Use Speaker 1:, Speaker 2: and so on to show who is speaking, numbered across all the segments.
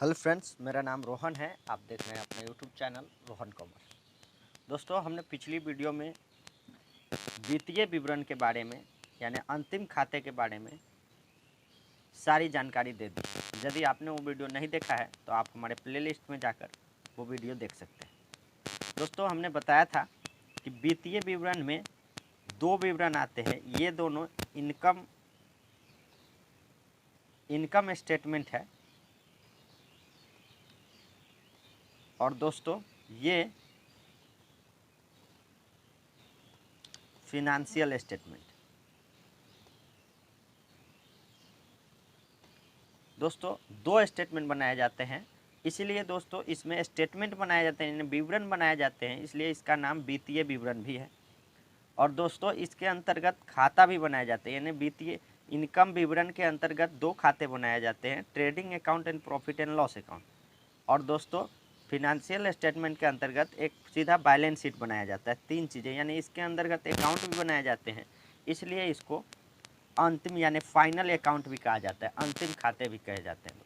Speaker 1: Hello friends, मेरा नाम रोहन है। आप देख रहे हैं अपना यूट्यूब चैनल रोहन कॉमर्स। दोस्तों, हमने पिछली वीडियो में वित्तीय विवरण के बारे में यानी अंतिम खाते के बारे में सारी जानकारी दे दी। यदि आपने वो वीडियो नहीं देखा है तो आप हमारे प्लेलिस्ट में जाकर वो वीडियो देख सकते हैं। दोस्तों, हमने बताया था कि वित्तीय विवरण में दो विवरण आते हैं। ये दोनों इनकम स्टेटमेंट है और दोस्तों ये फिनेंशियल स्टेटमेंट। दोस्तों, दो स्टेटमेंट बनाए जाते हैं, इसीलिए दोस्तों इसमें स्टेटमेंट बनाए जाते हैं, विवरण बनाए जाते हैं, इसलिए इसका नाम वित्तीय विवरण भी है। और दोस्तों इसके अंतर्गत खाता भी बनाए जाते हैं, यानी वित्तीय इनकम विवरण के अंतर्गत दो खाते बनाए जाते हैं, trading account and profit and loss account. और दोस्तों फिनेंशियल स्टेटमेंट के अंतर्गत एक सीधा बैलेंस शीट बनाया जाता है। तीन चीज़ें, यानी इसके अंतर्गत अकाउंट भी बनाए जाते हैं, इसलिए इसको अंतिम यानी फाइनल अकाउंट भी कहा जाता है, अंतिम खाते भी कहे जाते हैं।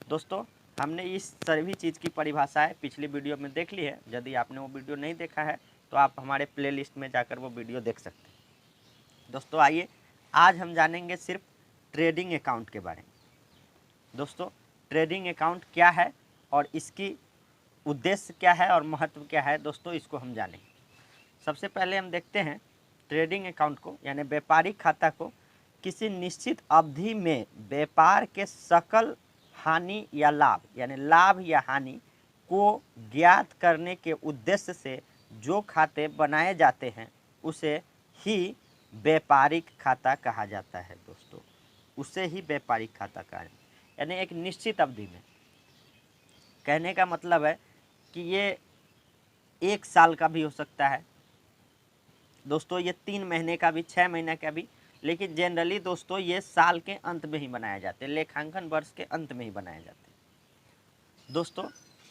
Speaker 1: दोस्तों हमने इस सभी चीज़ की परिभाषाएं पिछली वीडियो में देख ली है। यदि आपने वो वीडियो नहीं देखा है तो आप हमारे प्लेलिस्ट में जाकर वो वीडियो देख सकते हैं। दोस्तों आइए, आज हम जानेंगे सिर्फ ट्रेडिंग अकाउंट के बारे में। दोस्तों ट्रेडिंग अकाउंट क्या है और इसकी उद्देश्य क्या है और महत्व क्या है, दोस्तों इसको हम जानेंगे। सबसे पहले हम देखते हैं ट्रेडिंग अकाउंट को, यानी व्यापारिक खाता को किसी निश्चित अवधि में व्यापार के सकल हानि या लाभ, यानी लाभ या हानि को ज्ञात करने के उद्देश्य से जो खाते बनाए जाते हैं उसे ही व्यापारिक खाता कहा जाता है। दोस्तों उसे ही व्यापारिक खाता कहा जाता है, यानी एक निश्चित अवधि में। कहने का मतलब है कि ये 1 साल का भी हो सकता है दोस्तों, ये 3 महीने का भी, 6 महीने का भी, लेकिन जनरली दोस्तों ये साल के अंत में ही बनाए जाते हैं, लेखांकन वर्ष के अंत में ही बनाए जाते हैं। दोस्तों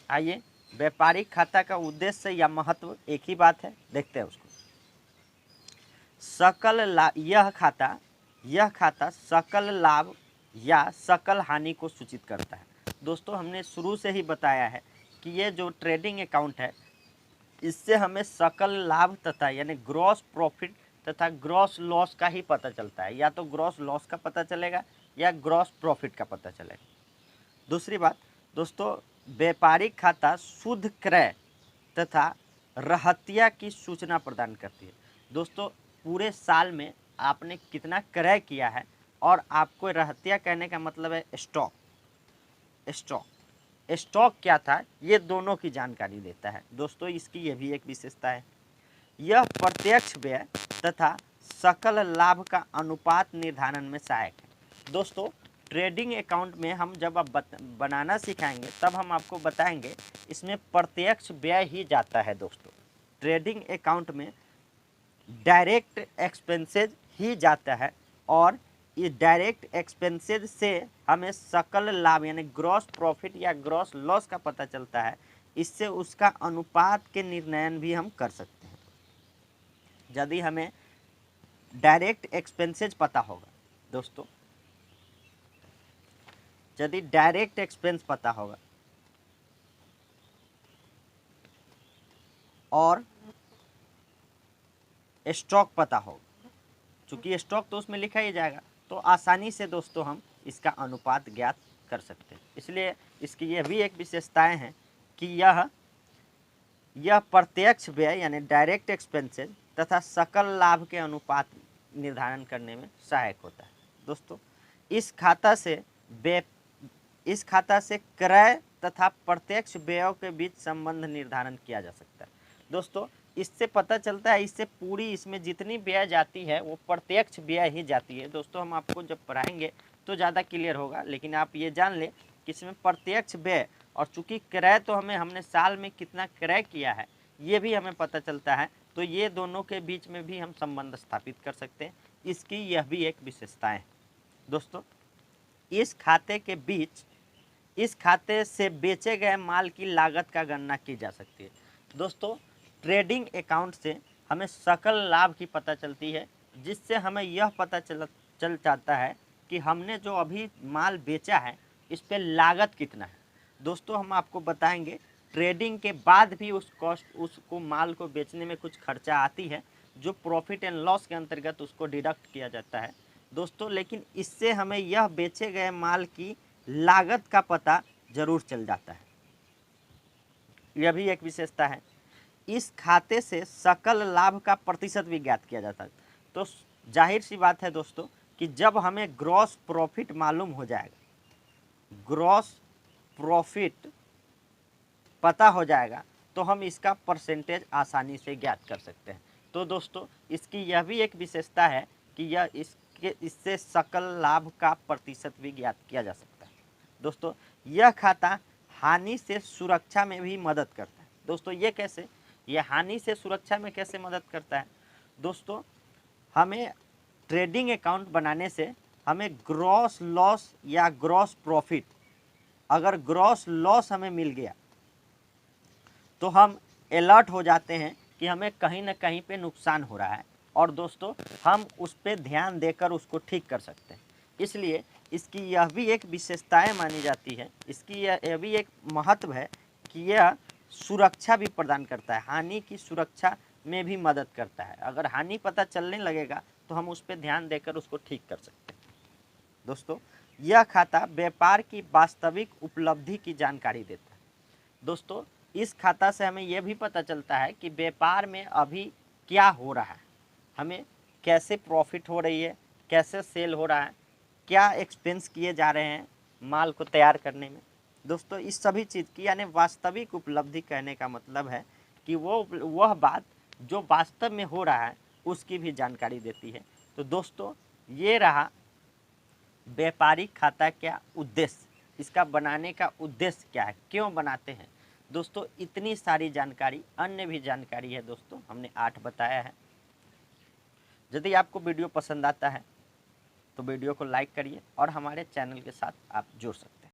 Speaker 1: आइए, व्यापारिक खाता का उद्देश्य या महत्व एक ही बात है, देखते हैं उसको। यह खाता सकल लाभ या सकल हानि को सूचित करता है। दोस्तों हमने शुरू से ही बताया है कि ये जो ट्रेडिंग अकाउंट है इससे हमें सकल लाभ तथा यानी ग्रॉस प्रॉफिट तथा ग्रॉस लॉस का ही पता चलता है, या तो ग्रॉस लॉस का पता चलेगा या ग्रॉस प्रॉफिट का पता चलेगा। दूसरी बात दोस्तों, व्यापारिक खाता शुद्ध क्रय तथा रहतिया की सूचना प्रदान करती है। दोस्तों पूरे साल में आपने कितना क्रय किया है, और आपको रहतिया कहने का मतलब है स्टॉक क्या था, ये दोनों की जानकारी देता है। दोस्तों इसकी यह भी एक विशेषता है। यह प्रत्यक्ष व्यय तथा सकल लाभ का अनुपात निर्धारण में सहायक है। दोस्तों ट्रेडिंग अकाउंट में हम जब आप बनाना सिखाएंगे तब हम आपको बताएंगे इसमें प्रत्यक्ष व्यय ही जाता है। दोस्तों ट्रेडिंग अकाउंट में डायरेक्ट एक्सपेंसेज ही जाता है, और ये डायरेक्ट एक्सपेंसेज से हमें सकल लाभ यानी ग्रॉस प्रॉफिट या ग्रॉस लॉस का पता चलता है। इससे उसका अनुपात के निर्णयन भी हम कर सकते हैं। यदि हमें डायरेक्ट एक्सपेंसेज पता होगा दोस्तों, यदि डायरेक्ट एक्सपेंस पता होगा और स्टॉक पता होगा, चूंकि स्टॉक तो उसमें लिखा ही जाएगा, तो आसानी से दोस्तों हम इसका अनुपात ज्ञात कर सकते हैं। इसलिए इसकी यह भी एक विशेषताएं हैं कि यह प्रत्यक्ष व्यय यानी डायरेक्ट एक्सपेंसेस तथा सकल लाभ के अनुपात निर्धारण करने में सहायक होता है। दोस्तों इस खाता से क्रय तथा प्रत्यक्ष व्ययों के बीच संबंध निर्धारण किया जा सकता है। दोस्तों इससे पता चलता है, इससे पूरी इसमें जितनी व्यय जाती है वो प्रत्यक्ष व्यय ही जाती है। दोस्तों हम आपको जब पढ़ाएंगे तो ज़्यादा क्लियर होगा, लेकिन आप ये जान ले कि इसमें प्रत्यक्ष व्यय और चूंकि क्रय तो हमने साल में कितना क्रय किया है ये भी हमें पता चलता है, तो ये दोनों के बीच में भी हम संबंध स्थापित कर सकते हैं। इसकी यह भी एक विशेषताएं है। दोस्तों इस खाते से बेचे गए माल की लागत का गणना की जा सकती है। दोस्तों ट्रेडिंग अकाउंट से हमें सकल लाभ की पता चलती है, जिससे हमें यह पता चल जाता है कि हमने जो अभी माल बेचा है इस पे लागत कितना है। दोस्तों हम आपको बताएंगे ट्रेडिंग के बाद भी उसको माल को बेचने में कुछ खर्चा आती है, जो प्रॉफिट एंड लॉस के अंतर्गत उसको डिडक्ट किया जाता है दोस्तों। लेकिन इससे हमें यह बेचे गए माल की लागत का पता जरूर चल जाता है। यह भी एक विशेषता है। इस खाते से सकल लाभ का प्रतिशत भी ज्ञात किया जाता है। तो जाहिर सी बात है दोस्तों कि जब हमें ग्रॉस प्रॉफिट मालूम हो जाएगा, ग्रॉस प्रॉफिट पता हो जाएगा, तो हम इसका परसेंटेज आसानी से ज्ञात कर सकते हैं। तो दोस्तों इसकी यह भी एक विशेषता है कि यह इससे सकल लाभ का प्रतिशत भी ज्ञात किया जा सकता है। दोस्तों यह खाता हानि से सुरक्षा में भी मदद करता है। दोस्तों ये कैसे, यह हानि से सुरक्षा में कैसे मदद करता है? दोस्तों हमें ट्रेडिंग अकाउंट बनाने से हमें ग्रॉस लॉस या ग्रॉस प्रॉफिट, अगर ग्रॉस लॉस हमें मिल गया तो हम अलर्ट हो जाते हैं कि हमें कहीं ना कहीं पे नुकसान हो रहा है, और दोस्तों हम उस पर ध्यान देकर उसको ठीक कर सकते हैं। इसलिए इसकी यह भी एक विशेषताएं मानी जाती है, इसकी यह भी एक महत्व है कि यह सुरक्षा भी प्रदान करता है, हानि की सुरक्षा में भी मदद करता है। अगर हानि पता चलने लगेगा तो हम उस पर ध्यान देकर उसको ठीक कर सकते हैं। दोस्तों यह खाता व्यापार की वास्तविक उपलब्धि की जानकारी देता है। दोस्तों इस खाता से हमें यह भी पता चलता है कि व्यापार में अभी क्या हो रहा है, हमें कैसे प्रॉफिट हो रही है, कैसे सेल हो रहा है, क्या एक्सपेंस किए जा रहे हैं माल को तैयार करने में। दोस्तों इस सभी चीज़ की यानी वास्तविक उपलब्धि कहने का मतलब है कि वह बात जो वास्तव में हो रहा है उसकी भी जानकारी देती है। तो दोस्तों ये रहा व्यापारिक खाता क्या उद्देश्य, इसका बनाने का उद्देश्य क्या है, क्यों बनाते हैं। दोस्तों इतनी सारी जानकारी, अन्य भी जानकारी है दोस्तों, हमने 8 बताया है। यदि आपको वीडियो पसंद आता है तो वीडियो को लाइक करिए और हमारे चैनल के साथ आप जुड़ सकते हैं।